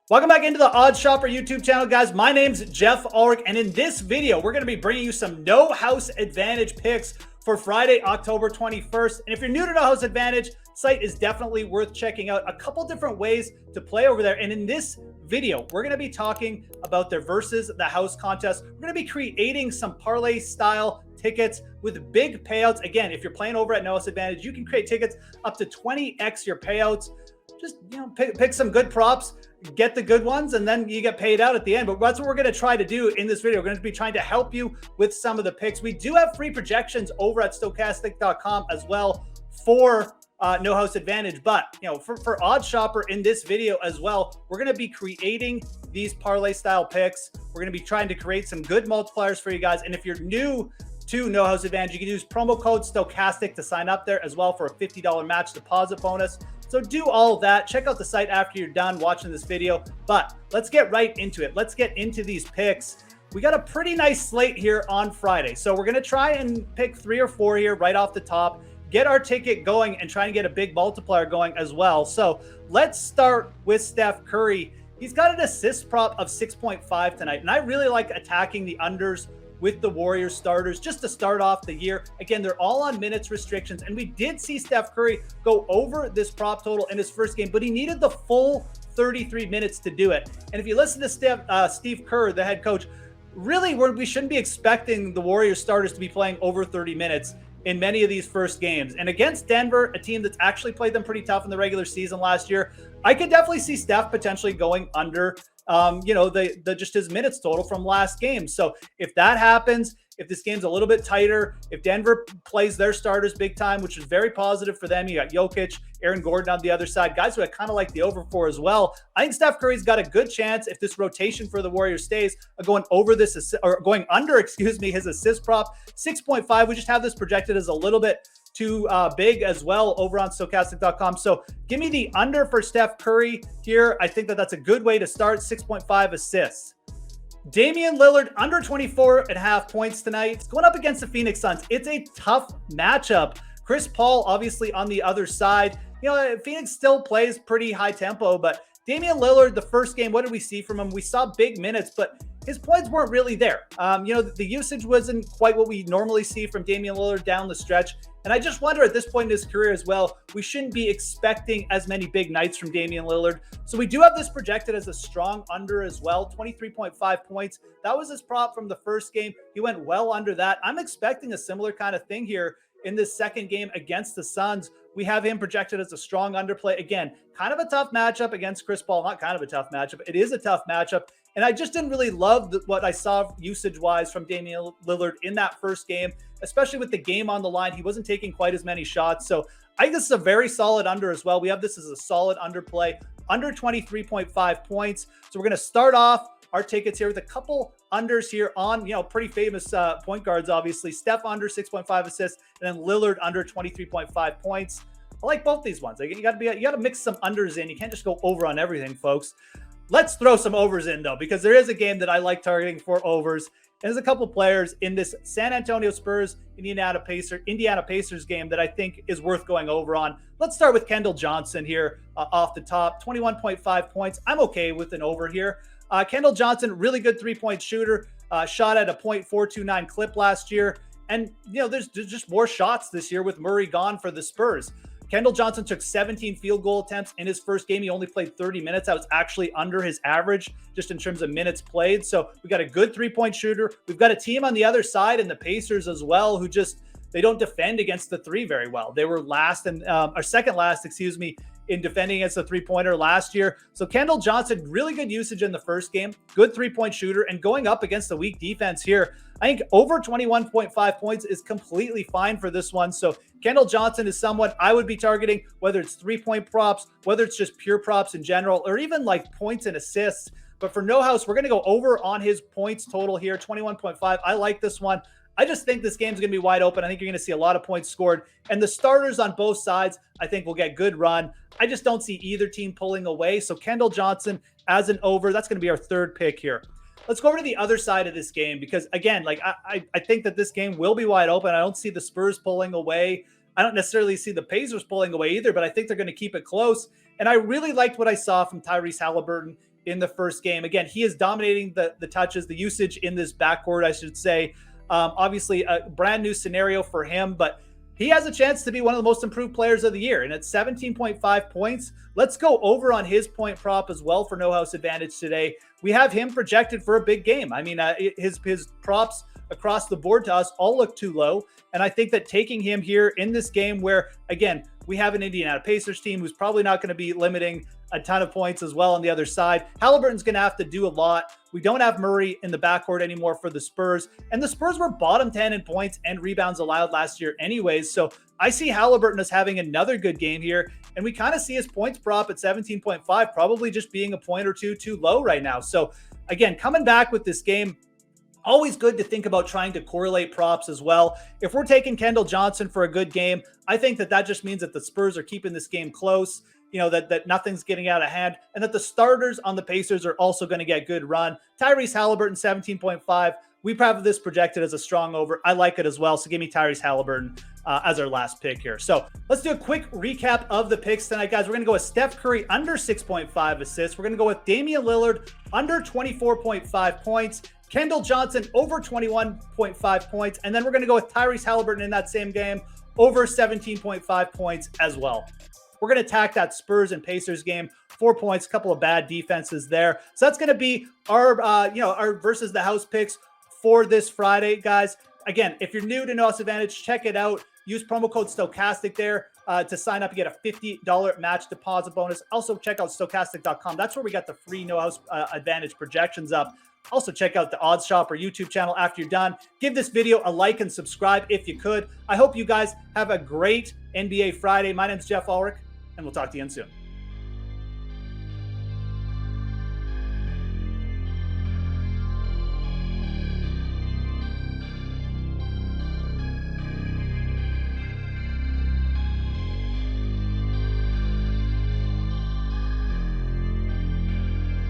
Welcome back into the OddsShopper YouTube channel, guys. My name's Geoff Ulrich, and in this video, we're going to be bringing you some No House Advantage picks for Friday, October 21st. And if you're new to No House Advantage, site is definitely worth checking out. A couple different ways to play over there. And in this video, we're going to be talking about their versus the house contest. We're going to be creating some parlay style tickets with big payouts. Again, if you're playing over at No House Advantage, you can create tickets up to 20x your payouts. Just, pick some good props, get the good ones, and then you get paid out at the end. But that's what we're going to try to do in this video. We're going to be trying to help you with some of the picks. We do have free projections over at stokastic.com as well for No House Advantage. But, for OddsShopper in this video as well, we're going to be creating these parlay style picks. We're going to be trying to create some good multipliers for you guys. And if you're new to No House Advantage, you can use promo code Stokastic to sign up there as well for a $50 match deposit bonus. So do all of that. Check out the site after you're done watching this video. But let's get right into it. Let's get into these picks. We got a pretty nice slate here on Friday. So we're going to try and pick 3 or 4 here right off the top, get our ticket going, and try and get a big multiplier going as well. So let's start with Steph Curry. He's got an assist prop of 6.5 tonight. And I really like attacking the unders with the Warriors starters just to start off the year. Again, they're all on minutes restrictions, and we did see Steph Curry go over this prop total in his first game, but he needed the full 33 minutes to do it. And if you listen to Steve Kerr, the head coach, really we shouldn't be expecting the Warriors starters to be playing over 30 minutes in many of these first games. And against Denver, a team that's actually played them pretty tough in the regular season last year, I could definitely see Steph potentially going under just his minutes total from last game. So if that happens, if this game's a little bit tighter, if Denver plays their starters big time, which is very positive for them, you got Jokic, Aaron Gordon on the other side, guys who I kind of like the over for as well. I think Steph Curry's got a good chance, if this rotation for the Warriors stays, of going over this or going under, his assist prop 6.5. We just have this projected as a little bit too big as well over on stokastic.com. So give me the under for Steph Curry here. I think that's a good way to start. 6.5 assists. Damian Lillard under 24.5 points tonight. It's going up against the Phoenix Suns. It's a tough matchup. Chris Paul obviously on the other side. Phoenix still plays pretty high tempo, but Damian Lillard, the first game, what did we see from him? We saw big minutes, but his points weren't really there. The usage wasn't quite what we normally see from Damian Lillard down the stretch. And I just wonder at this point in his career as well, we shouldn't be expecting as many big nights from Damian Lillard. So we do have this projected as a strong under as well, 23.5 points. That was his prop from the first game. He went well under that. I'm expecting a similar kind of thing here in this second game against the Suns. We have him projected as a strong underplay. Again, kind of a tough matchup against Chris Paul. Not kind of a tough matchup. It is a tough matchup. And I just didn't really love what I saw usage-wise from Damian Lillard in that first game, especially with the game on the line. He wasn't taking quite as many shots. So I think this is a very solid under as well. We have this as a solid underplay, under 23.5 points. So we're going to start off our tickets here with a couple unders here on, pretty famous point guards, obviously. Steph under 6.5 assists, and then Lillard under 23.5 points. I like both these ones. You got to mix some unders in. You can't just go over on everything, folks. Let's throw some overs in, though, because there is a game that I like targeting for overs. And there's a couple players in this San Antonio Spurs, Indiana Pacers game that I think is worth going over on. Let's start with Keldon Johnson here off the top, 21.5 points. I'm okay with an over here. Keldon Johnson, really good three-point shooter, shot at a .429 clip last year. And, there's just more shots this year with Murray gone for the Spurs. Keldon Johnson took 17 field goal attempts in his first game. He only played 30 minutes. That was actually under his average just in terms of minutes played. So we got a good three-point shooter. We've got a team on the other side in the Pacers as well who they don't defend against the three very well. They were second last, in defending against the three-pointer last year. So Keldon Johnson, really good usage in the first game, good three-point shooter, and going up against the weak defense here, I think over 21.5 points is completely fine for this one. So Keldon Johnson is someone I would be targeting, whether it's three-point props, whether it's just pure props in general, or even like points and assists. But for No House, we're going to go over on his points total here, 21.5. I like this one. I just think this game's going to be wide open. I think you're going to see a lot of points scored. And the starters on both sides, I think, will get good run. I just don't see either team pulling away. So Keldon Johnson as an over, that's going to be our third pick here. Let's go over to the other side of this game because, again, I think that this game will be wide open. I don't see the Spurs pulling away. I don't necessarily see the Pacers pulling away either, but I think they're going to keep it close. And I really liked what I saw from Tyrese Haliburton in the first game. Again, he is dominating the touches, the usage in this backcourt, I should say. Obviously, a brand new scenario for him, but he has a chance to be one of the most improved players of the year. And at 17.5 points, let's go over on his point prop as well for No House Advantage today. We have him projected for a big game. I mean, his props across the board to us all look too low. And I think that taking him here in this game where, again, we have an Indiana Pacers team who's probably not going to be limiting a ton of points as well on the other side. Haliburton's going to have to do a lot. We don't have Murray in the backcourt anymore for the Spurs. And the Spurs were bottom 10 in points and rebounds allowed last year anyways. So I see Haliburton as having another good game here. And we kind of see his points prop at 17.5 probably just being a point or two too low right now. So again, coming back with this game, always good to think about trying to correlate props as well. If we're taking Kendall Johnson for a good game, I think that just means that the Spurs are keeping this game close, you know, that nothing's getting out of hand, and that the starters on the Pacers are also going to get good run. Tyrese Haliburton, 17.5. We have this projected as a strong over. I like it as well. So give me Tyrese Haliburton as our last pick here. So let's do a quick recap of the picks tonight, guys. We're going to go with Steph Curry under 6.5 assists. We're going to go with Damian Lillard under 24.5 points. Kendall Johnson over 21.5 points. And then we're going to go with Tyrese Haliburton in that same game over 17.5 points as well. We're going to attack that Spurs and Pacers game. 4 points, a couple of bad defenses there. So that's going to be our, our versus the house picks for this Friday, guys. Again, if you're new to No House Advantage, check it out. Use promo code Stochastic there to sign up and get a $50 match deposit bonus. Also, check out Stochastic.com. That's where we got the free No House Advantage projections up. Also, check out the OddsShopper YouTube channel after you're done. Give this video a like and subscribe if you could. I hope you guys have a great NBA Friday. My name's Geoff Ulrich, and we'll talk to you again soon.